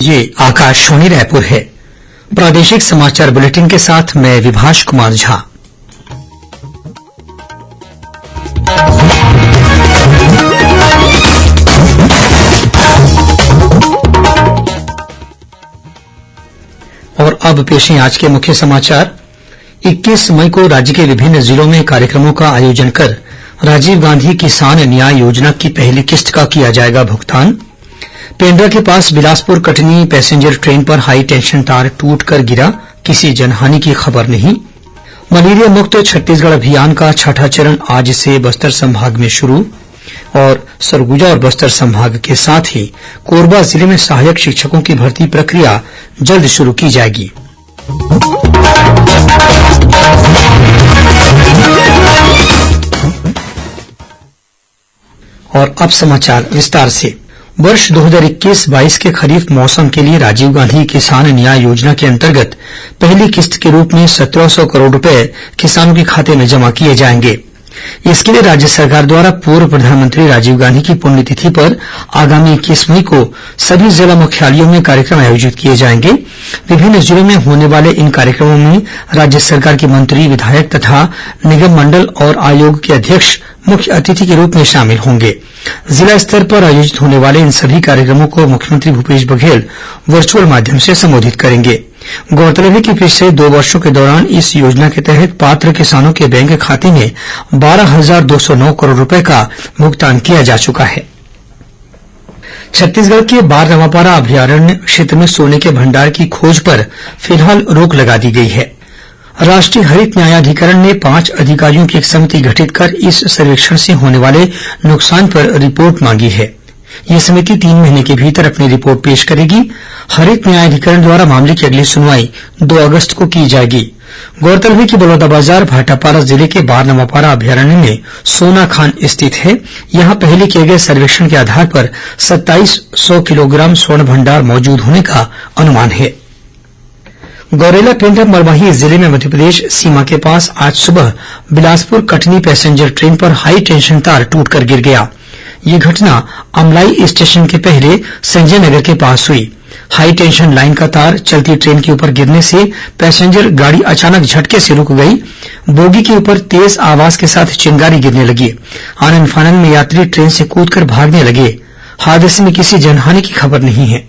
ये आकाशवाणी रायपुर है। प्रादेशिक समाचार बुलेटिन के साथ मैं विभाष कुमार झा। और अब पेश है आज के मुख्य समाचार। 21 मई को राज्य के विभिन्न जिलों में कार्यक्रमों का आयोजन कर राजीव गांधी किसान न्याय योजना की पहली किस्त का किया जाएगा भुगतान। पेंड्रा के पास बिलासपुर कटनी पैसेंजर ट्रेन पर हाई टेंशन तार टूटकर गिरा, किसी जनहानि की खबर नहीं। मलेरिया मुक्त छत्तीसगढ़ अभियान का छठा चरण आज से बस्तर संभाग में शुरू और सरगुजा और बस्तर संभाग के साथ ही कोरबा जिले में सहायक शिक्षकों की भर्ती प्रक्रिया जल्द शुरू की जाएगी। और अब समाचार विस्तार से। वर्ष 2021-22 के खरीफ मौसम के लिए राजीव गांधी किसान न्याय योजना के अंतर्गत पहली किस्त के रूप में 1700 करोड़ रुपए किसानों के खाते में जमा किए जाएंगे। इसके लिए राज्य सरकार द्वारा पूर्व प्रधानमंत्री राजीव गांधी की पुण्यतिथि पर आगामी 21 मई को सभी जिला मुख्यालयों में कार्यक्रम आयोजित किए जाएंगे। विभिन्न जिलों में होने वाले इन कार्यक्रमों में राज्य सरकार के मंत्री, विधायक तथा निगम मंडल और आयोग के अध्यक्ष मुख्य अतिथि के रूप में शामिल होंगे। जिला स्तर पर आयोजित होने वाले इन सभी कार्यक्रमों को मुख्यमंत्री भूपेश बघेल वर्चुअल माध्यम से संबोधित करेंगे। गौरतलब है कि पिछले 2 वर्षों के दौरान इस योजना के तहत पात्र किसानों के बैंक खाते में 12,209 करोड़ रुपए का भुगतान किया जा चुका है। छत्तीसगढ़ के बारनवापारा अभयारण्य क्षेत्र में सोने के भंडार की खोज पर फिलहाल रोक लगा दी गई है। राष्ट्रीय हरित न्यायाधिकरण ने 5 अधिकारियों की एक समिति गठित कर इस सर्वेक्षण से होने वाले नुकसान पर रिपोर्ट मांगी है। यह समिति 3 महीने के भीतर अपनी रिपोर्ट पेश करेगी। हरित न्यायाधिकरण द्वारा मामले की अगली सुनवाई 2 अगस्त को की जाएगी। गौरतलब है कि बलौदाबाजार भाटापारा जिले के बारनवापारा अभयारण्य में सोना खान स्थित है। यहां पहले किए गए सर्वेक्षण के आधार पर 2700 किलोग्राम स्वर्ण भंडार मौजूद होने का अनुमान है। गौरेला पेंड्रा मरवाही जिले में मध्यप्रदेश सीमा के पास आज सुबह बिलासपुर कटनी पैसेंजर ट्रेन पर हाई टेंशन तार टूटकर गिर गया। यह घटना अमलाई स्टेशन के पहले संजय नगर के पास हुई। हाई टेंशन लाइन का तार चलती ट्रेन के ऊपर गिरने से पैसेंजर गाड़ी अचानक झटके से रुक गई। बोगी के ऊपर तेज आवाज के साथ चिंगारी गिरने लगी। आनन फानन में यात्री ट्रेन से कूदकर भागने लगे। हादसे में किसी जनहानि की खबर नहीं है।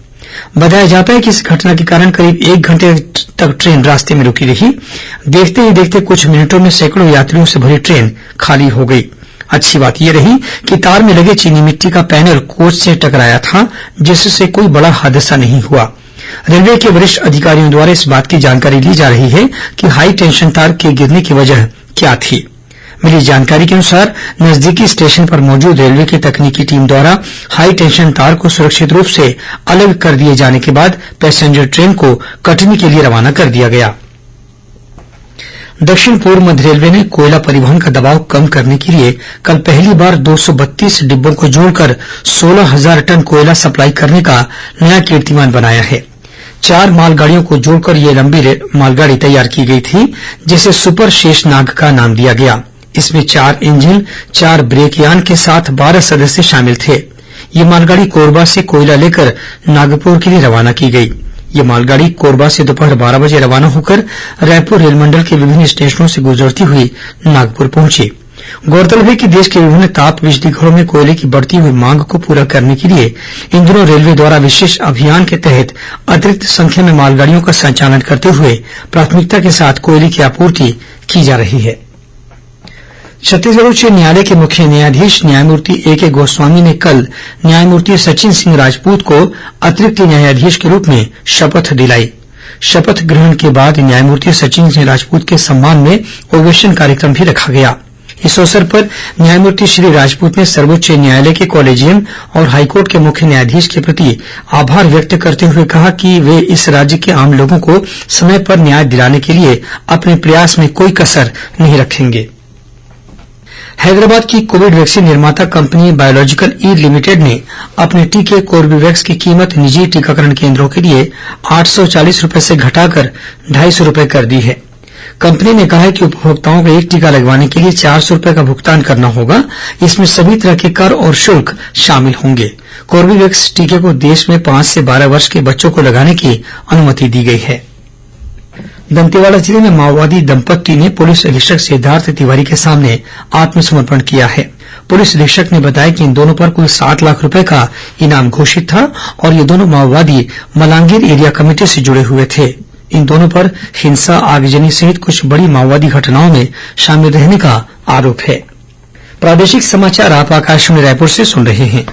बताया जाता है कि इस घटना के कारण करीब 1 घंटे तक ट्रेन रास्ते में रुकी रही। देखते ही देखते कुछ मिनटों में सैकड़ों यात्रियों से भरी ट्रेन खाली हो गई। अच्छी बात यह रही कि तार में लगे चीनी मिट्टी का पैनल कोच से टकराया था, जिससे कोई बड़ा हादसा नहीं हुआ। रेलवे के वरिष्ठ अधिकारियों द्वारा इस बात की जानकारी ली जा रही है कि हाई टेंशन तार के गिरने की वजह क्या थी। मिली जानकारी के अनुसार नजदीकी स्टेशन पर मौजूद रेलवे की तकनीकी टीम द्वारा हाई टेंशन तार को सुरक्षित रूप से अलग कर दिए जाने के बाद पैसेंजर ट्रेन को कटनी के लिए रवाना कर दिया गया। दक्षिण पूर्व मध्य रेलवे ने कोयला परिवहन का दबाव कम करने के लिए कल पहली बार 232 डिब्बों को जोड़कर 16,000 टन कोयला सप्लाई करने का नया कीर्तिमान बनाया है। 4 मालगाड़ियों को जोड़कर यह लंबी मालगाड़ी तैयार की गई थी, जिसे सुपर शेषनाग का नाम दिया गया। इसमें 4 इंजन, 4 ब्रेक यान के साथ 12 सदस्य शामिल थे। ये मालगाड़ी कोरबा से कोयला लेकर नागपुर के लिए रवाना की गई। ये मालगाड़ी कोरबा से दोपहर 12 बजे रवाना होकर रायपुर रेल मंडल के विभिन्न स्टेशनों से गुजरती हुई नागपुर पहुंची। गौरतलब है कि देश के विभिन्न ताप बिजली घरों में कोयले की बढ़ती हुई मांग को पूरा करने के लिए इन दिनों रेलवे द्वारा विशेष अभियान के तहत अतिरिक्त संख्या में मालगाड़ियों का संचालन करते हुए प्राथमिकता के साथ कोयले की आपूर्ति की जा रही है। छत्तीसगढ़ उच्च न्यायालय के मुख्य न्यायाधीश न्यायमूर्ति ए.के. गोस्वामी ने कल न्यायमूर्ति सचिन सिंह राजपूत को अतिरिक्त न्यायाधीश के रूप में शपथ दिलाई। शपथ ग्रहण के बाद न्यायमूर्ति सचिन सिंह राजपूत के सम्मान में ओवेशन कार्यक्रम भी रखा गया। इस अवसर पर न्यायमूर्ति श्री राजपूत ने सर्वोच्च न्यायालय के कॉलेजियम और हाईकोर्ट के मुख्य न्यायाधीश के प्रति आभार व्यक्त करते हुए कहा कि वे इस राज्य के आम लोगों को समय पर न्याय दिलाने के लिए अपने प्रयास में कोई कसर नहीं रखेंगे। हैदराबाद की कोविड वैक्सीन निर्माता कंपनी बायोलॉजिकल ई लिमिटेड ने अपने टीके कोर्बेवैक्स की कीमत निजी टीकाकरण केन्द्रों के लिए 840 रुपए से घटाकर 250 रुपए कर दी है। कंपनी ने कहा है कि उपभोक्ताओं को एक टीका लगवाने के लिए 400 रुपये का भुगतान करना होगा। इसमें सभी तरह के कर और शुल्क शामिल होंगे। कोर्बेवैक्स टीके को देश में 5 से 12 वर्ष के बच्चों को लगाने की अनुमति दी गई है। दंतेवाड़ा जिले में माओवादी दंपत्ति ने पुलिस अधीक्षक सिद्धार्थ तिवारी के सामने आत्मसमर्पण किया है। पुलिस अधीक्षक ने बताया कि इन दोनों पर कुल 7 लाख रुपए का इनाम घोषित था और ये दोनों माओवादी मलांगीर एरिया कमेटी से जुड़े हुए थे। इन दोनों पर हिंसा, आगजनी सहित कुछ बड़ी माओवादी घटनाओं में शामिल रहने का आरोप है। प्रादेशिक समाचार आप आकाशवाणी रायपुर से सुन रहे हैं।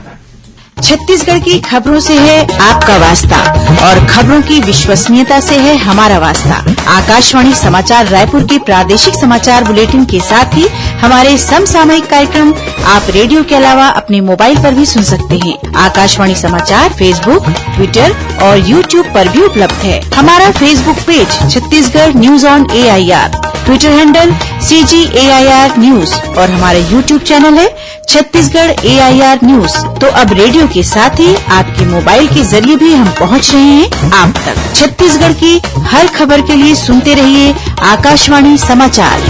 छत्तीसगढ़ की खबरों से है आपका वास्ता और खबरों की विश्वसनीयता से है हमारा वास्ता। आकाशवाणी समाचार रायपुर के प्रादेशिक समाचार बुलेटिन के साथ ही हमारे समसामयिक कार्यक्रम आप रेडियो के अलावा अपने मोबाइल पर भी सुन सकते हैं। आकाशवाणी समाचार फेसबुक, ट्विटर और यूट्यूब पर भी उपलब्ध है। हमारा Facebook page Chhattisgarh news on AIR, Twitter handle CGAIR news और हमारा यूट्यूब चैनल है छत्तीसगढ़ AIR न्यूज। तो अब रेडियो के साथ ही आपके मोबाइल के जरिए भी हम पहुंच रहे हैं आप तक। छत्तीसगढ़ की हर खबर के लिए सुनते रहिए आकाशवाणी समाचार।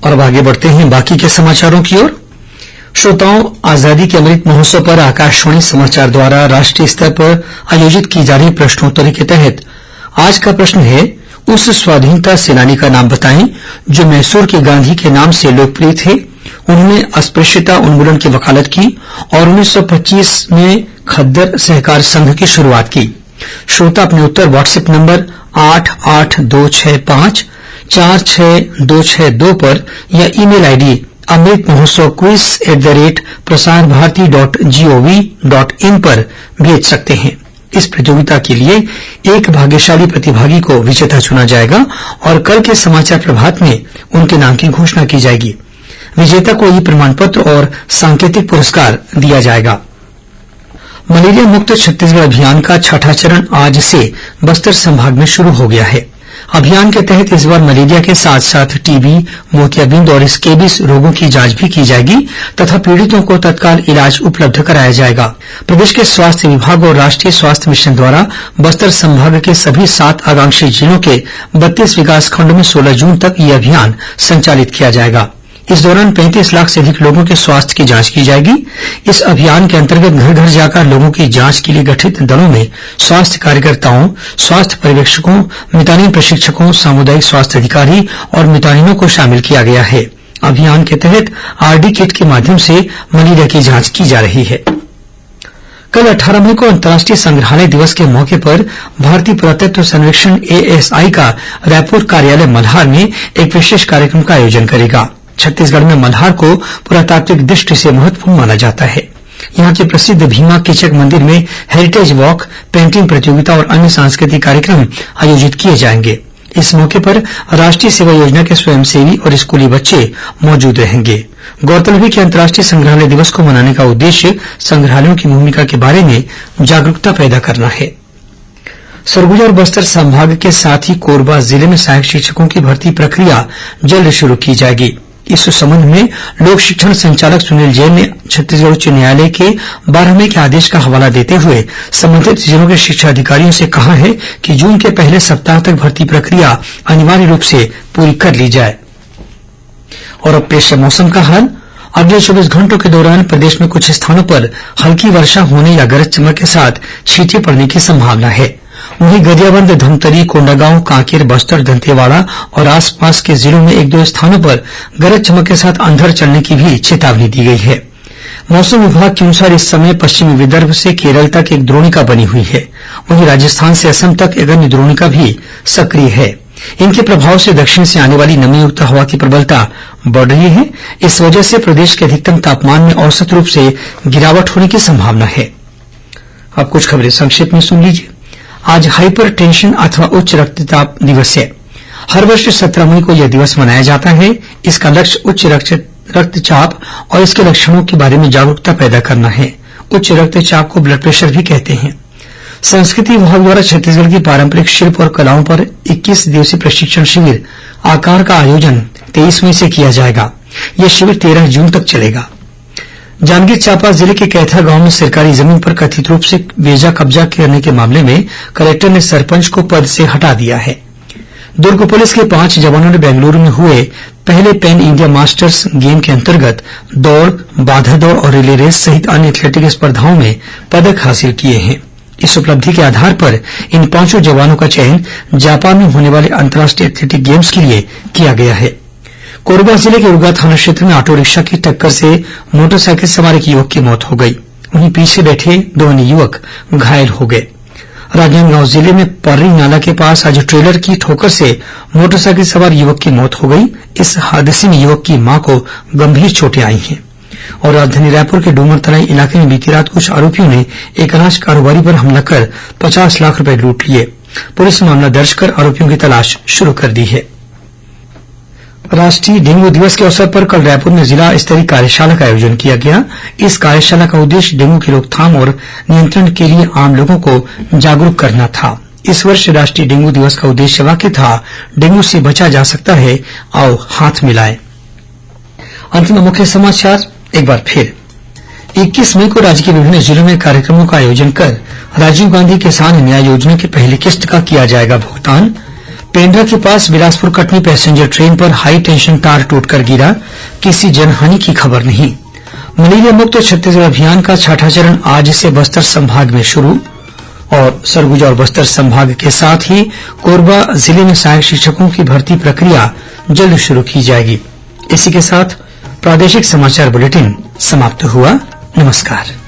और अब आगे बढ़ते हैं बाकी के समाचारों की ओर। श्रोताओं, आजादी के अमृत महोत्सव पर आकाशवाणी समाचार द्वारा राष्ट्रीय स्तर पर आयोजित की जा रही प्रश्नोत्तरी के तहत आज का प्रश्न है, उस स्वाधीनता सेनानी का नाम बताएं जो मैसूर के गांधी के नाम से लोकप्रिय थे। उन्होंने अस्पृश्यता उन्मूलन की वकालत की और 1925 में खद्दर सहकार संघ की शुरुआत की। श्रोता अपने उत्तर व्हाट्सएप नंबर 88265 46262 पर या email ID Amrit Mahotsav quiz@prasarbharati.gov.in पर भेज सकते हैं। इस प्रतियोगिता के लिए एक भाग्यशाली प्रतिभागी को विजेता चुना जाएगा और कल के समाचार प्रभात में उनके नाम की घोषणा की जाएगी। विजेता को ई प्रमाण पत्र और सांकेतिक पुरस्कार दिया जाएगा। मलेरिया मुक्त छत्तीसगढ़ अभियान का 6ठा चरण आज से बस्तर संभाग में शुरू हो गया है। अभियान के तहत इस बार मलेरिया के साथ साथ टीबी, मोतियाबिंद और स्केबिस रोगों की जांच भी की जाएगी तथा पीड़ितों को तत्काल इलाज उपलब्ध कराया जाएगा। प्रदेश के स्वास्थ्य विभाग और राष्ट्रीय स्वास्थ्य मिशन द्वारा बस्तर संभाग के सभी 7 आकांक्षी जिलों के 32 विकासखंडों में 16 जून तक यह अभियान संचालित किया जाएगा। इस दौरान 35 लाख से अधिक लोगों के स्वास्थ्य की जांच की जाएगी। इस अभियान के अंतर्गत घर घर जाकर लोगों की जांच के लिए गठित दलों में स्वास्थ्य कार्यकर्ताओं, स्वास्थ्य पर्यवेक्षकों, मितानिन प्रशिक्षकों, सामुदायिक स्वास्थ्य अधिकारी और मितानिनों को शामिल किया गया है। अभियान के तहत RD किट के माध्यम से मलेरिया की जांच की जा रही है। कल 18 मई को अंतर्राष्ट्रीय संग्रहालय दिवस के मौके पर भारतीय पुरातत्व सर्वेक्षण ASI का रायपुर कार्यालय मल्हार में एक विशेष कार्यक्रम का आयोजन करेगा। छत्तीसगढ़ में मल्हार को पुरातात्विक दृष्टि से महत्वपूर्ण माना जाता है। यहां के प्रसिद्ध भीमा कीचक मंदिर में हेरिटेज वॉक, पेंटिंग प्रतियोगिता और अन्य सांस्कृतिक कार्यक्रम आयोजित किए जाएंगे। इस मौके पर राष्ट्रीय सेवा योजना के स्वयंसेवी और स्कूली बच्चे मौजूद रहेंगे। गौरतलब है कि अंतर्राष्ट्रीय संग्रहालय दिवस को मनाने का उद्देश्य संग्रहालयों की भूमिका के बारे में जागरूकता पैदा करना है। सरगुजा और बस्तर संभाग के साथ ही कोरबा जिले में सहायक शिक्षकों की भर्ती प्रक्रिया जल्द शुरू की जाएगी। इस संबंध में लोक शिक्षण संचालक सुनील जैन ने छत्तीसगढ़ उच्च न्यायालय के 12 मई के आदेश का हवाला देते हुए संबंधित जिलों के शिक्षा अधिकारियों से कहा है कि जून के पहले सप्ताह तक भर्ती प्रक्रिया अनिवार्य रूप से पूरी कर ली जाए। और अब पेश है मौसम का हाल। अगले 24 घंटों के दौरान प्रदेश में कुछ स्थानों पर हल्की वर्षा होने या गरज चमक के साथ छींटे पड़ने की संभावना है। वहीं गरियाबंद, धमतरी, कोंडागांव, कांकेर, बस्तर, दंतेवाड़ा और आसपास के जिलों में 1-2 स्थानों पर गरज चमक के साथ अंधड़ चलने की भी चेतावनी दी गई है। मौसम विभाग के अनुसार इस समय पश्चिमी विदर्भ से केरल तक एक द्रोणिका बनी हुई है। वहीं राजस्थान से असम तक एक अन्य द्रोणिका भी सक्रिय है। इनके प्रभाव से दक्षिण से आने वाली नमीयुक्त हवा की प्रबलता बढ़ रही है। इस वजह से प्रदेश के अधिकतम तापमान में औसत रूप से गिरावट होने की संभावना है। अब कुछ खबरें संक्षेप में सुन लीजिए। आज हाइपर टेंशन अथवा उच्च रक्तचाप दिवस है। हर वर्ष 17 मई को यह दिवस मनाया जाता है। इसका लक्ष्य उच्च रक्तचाप और इसके लक्षणों के बारे में जागरूकता पैदा करना है। उच्च रक्तचाप को ब्लड प्रेशर भी कहते हैं। संस्कृति विभाग द्वारा छत्तीसगढ़ की पारंपरिक शिल्प और कलाओं पर 21 दिवसीय प्रशिक्षण शिविर आकार का आयोजन 23 मई से किया जाएगा। यह शिविर 13 जून तक चलेगा। जांजगीर चांपा जिले के कैथा गांव में सरकारी जमीन पर कथित रूप से बेजा कब्जा करने के मामले में कलेक्टर ने सरपंच को पद से हटा दिया है। दुर्ग पुलिस के 5 जवानों ने बेंगलुरु में हुए पहले पैन इंडिया मास्टर्स गेम के अंतर्गत दौड़, बाधा दौड़ और रिले रेस सहित अन्य एथलेटिक स्पर्धाओं में पदक हासिल किए हैं। इस उपलब्धि के आधार पर इन 5 जवानों का चयन जापान में होने वाले अंतर्राष्ट्रीय एथलेटिक गेम्स के लिए किया गया है। कोरबा जिले के उरगा थाना क्षेत्र में ऑटो रिक्शा की टक्कर से मोटरसाइकिल सवार एक युवक की मौत हो गई। वहीं पीछे बैठे 2 अन्य युवक घायल हो गए। राजनांदगांव जिले में पर्री नाला के पास आज ट्रेलर की ठोकर से मोटरसाइकिल सवार युवक की मौत हो गई। इस हादसे में युवक की मां को गंभीर चोटें आई हैं। और राजधानी रायपुर के डूमरतलाई इलाके में बीती रात कुछ आरोपियों ने एक अनाज कारोबारी पर हमला कर 50 लाख रुपए लूट लिए। पुलिस ने मामला दर्ज कर आरोपियों की तलाश शुरू कर दी है। राष्ट्रीय डेंगू दिवस के अवसर पर कल रायपुर में जिला स्तरीय कार्यशाला का आयोजन किया गया। इस कार्यशाला का उद्देश्य डेंगू की रोकथाम और नियंत्रण के लिए आम लोगों को जागरूक करना था। इस वर्ष राष्ट्रीय डेंगू दिवस का उद्देश्य वाक्य था, डेंगू से बचा जा सकता है, आओ हाथ मिलाएं। अंत में मुख्य समाचार एक बार फिर। 21 मई को राज्य के विभिन्न जिलों में कार्यक्रमों का आयोजन कर राजीव गांधी किसान न्याय योजना की पहली किस्त का किया जाएगा भुगतान। पेंड्रा के पास बिलासपुर कटनी पैसेंजर ट्रेन पर हाई टेंशन तार टूटकर गिरा, किसी जनहानि की खबर नहीं। मलेरिया मुक्त छत्तीसगढ़ अभियान का 6वां चरण आज से बस्तर संभाग में शुरू। और सरगुजा और बस्तर संभाग के साथ ही कोरबा जिले में सहायक शिक्षकों की भर्ती प्रक्रिया जल्द शुरू की जाएगी। इसी के साथ प्रादेशिक समाचार बुलेटिन समाप्त हुआ। नमस्कार।